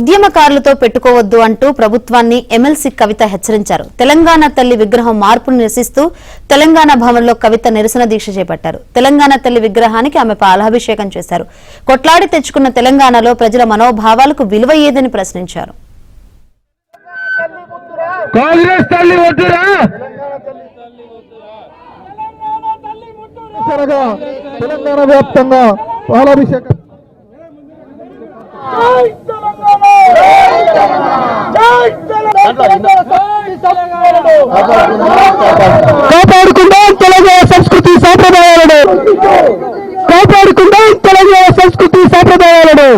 ఉద్యమకారులతో పెట్టుకోవద్దు అంటూ ప్రభుత్వాన్ని ఎమ్మెల్సీ కవిత హెచ్చరించారు. తెలంగాణ తల్లి విగ్రహం మార్పును నిరసిస్తూ తెలంగాణ భవన్లో కవిత నిరసన దీక్ష చేపట్టారు. తెలంగాణ తల్లి విగ్రహానికి ఆమె పాలాభిషేకం చేశారు. కొట్లాడి తెచ్చుకున్న తెలంగాణలో ప్రజల మనోభావాలకు విలువ ఏదని ప్రశ్నించారు. తెలంగాణ వ్యాప్తంగా పాలాభిషేకం కాపాడుకుందాం తెలంగాణ సంస్కృతి సాంప్రదాయాలను, కాపాడుకుందాం తెలంగాణ సంస్కృతి సాంప్రదాయాలను.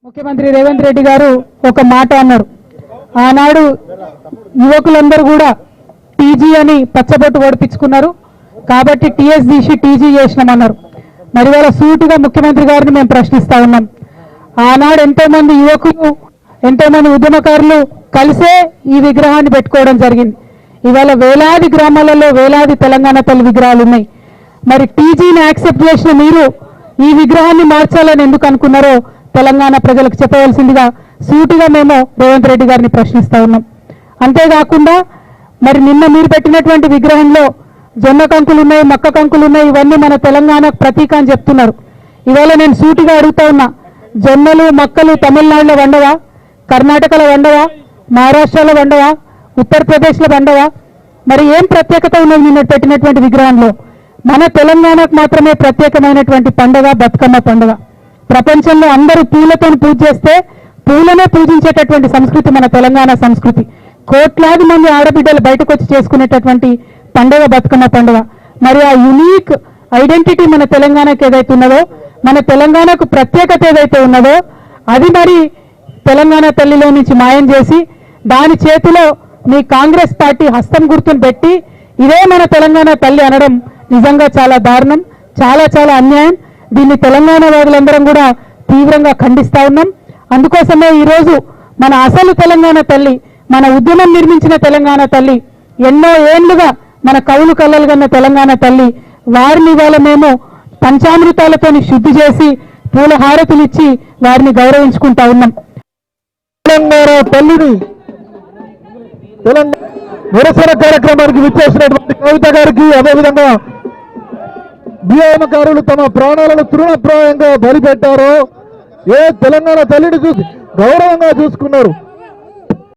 ముఖ్యమంత్రి రేవంత్ రెడ్డి గారు ఒక మాట అన్నారు. ఆనాడు యువకులందరూ కూడా టీజీ అని పచ్చబొట్టు ఓడిపించుకున్నారు కాబట్టి టీఎస్ తీసి టీజీ చేసినామన్నారు. మరి వాళ్ళ సూటుగా ముఖ్యమంత్రి గారిని మేము ప్రశ్నిస్తా ఉన్నాం. ఆనాడు ఎంతో మంది యువకులు, ఎంతో మంది ఉద్యమకారులు కలిసే ఈ విగ్రహాన్ని పెట్టుకోవడం జరిగింది. ఇవాళ వేలాది గ్రామాలలో వేలాది తెలంగాణ తల్లి విగ్రహాలు ఉన్నాయి. మరి టీజీని యాక్సెప్ట్ చేసిన మీరు ఈ విగ్రహాన్ని మార్చాలని ఎందుకు అనుకున్నారో తెలంగాణ ప్రజలకు చెప్పవలసిందిగా సూటిగా మేము రేవంత్ రెడ్డి గారిని ప్రశ్నిస్తా ఉన్నాం. అంతేకాకుండా మరి నిన్న మీరు పెట్టినటువంటి విగ్రహంలో జొన్న కంకులు ఉన్నాయి, మక్క కంకులు ఉన్నాయి, ఇవన్నీ మన తెలంగాణ ప్రతీక అని చెప్తున్నారు. ఇవాళ నేను సూటిగా అడుగుతా ఉన్నా, జొన్నలు మక్కలు తమిళనాడులో వండవా, కర్ణాటకలో వండవా, మహారాష్ట్రలో వండవా, ఉత్తరప్రదేశ్లో వండవా? మరి ఏం ప్రత్యేకత ఉన్నది నిన్న పెట్టినటువంటి విగ్రహంలో? మన తెలంగాణకు మాత్రమే ప్రత్యేకమైనటువంటి పండుగ బతుకమ్మ పండుగ. ప్రపంచంలో అందరూ పూలతో పూజ చేస్తే పూలనే పూజించేటటువంటి సంస్కృతి మన తెలంగాణ సంస్కృతి. కోట్లాది మంది ఆడబిడ్డలు బయటకు వచ్చి చేసుకునేటటువంటి పండుగ బతుకమ్మ పండుగ. మరి ఆ యునీక్ ఐడెంటిటీ మన తెలంగాణకు ఏదైతే ఉన్నదో, మన తెలంగాణకు ప్రత్యేకత ఏదైతే ఉన్నదో అది మరి తెలంగాణ తల్లిలో నుంచి మాయం చేసి దాని చేతిలో మీ కాంగ్రెస్ పార్టీ హస్తం గుర్తును పెట్టి ఇదే మన తెలంగాణ తల్లి అనడం నిజంగా చాలా దారుణం, చాలా చాలా అన్యాయం. దీన్ని తెలంగాణ వాదులందరం కూడా తీవ్రంగా ఖండిస్తా ఉన్నాం. అందుకోసమే ఈరోజు మన అసలు తెలంగాణ తల్లి, మన ఉద్యమం నిర్మించిన తెలంగాణ తల్లి, ఎన్నో ఏళ్లుగా మన కవులు కళ్ళలు కన్న తెలంగాణ తల్లి, వారిని ఇవాళ మేము పంచామృతాలతో శుద్ధి చేసి పూల హారతులు ఇచ్చి వారిని గౌరవించుకుంటా ఉన్నాం. తెలంగాణ తల్లిని నిరసన కార్యక్రమానికి విచ్చేసినటువంటి కవిత గారికి, అదేవిధంగా ఉద్యమకారులు తమ ప్రాణాలను తృణప్రాయంగా బలిపెట్టారో, ఏ తెలంగాణ తల్లిని చూసి గౌరవంగా చూసుకున్నారు.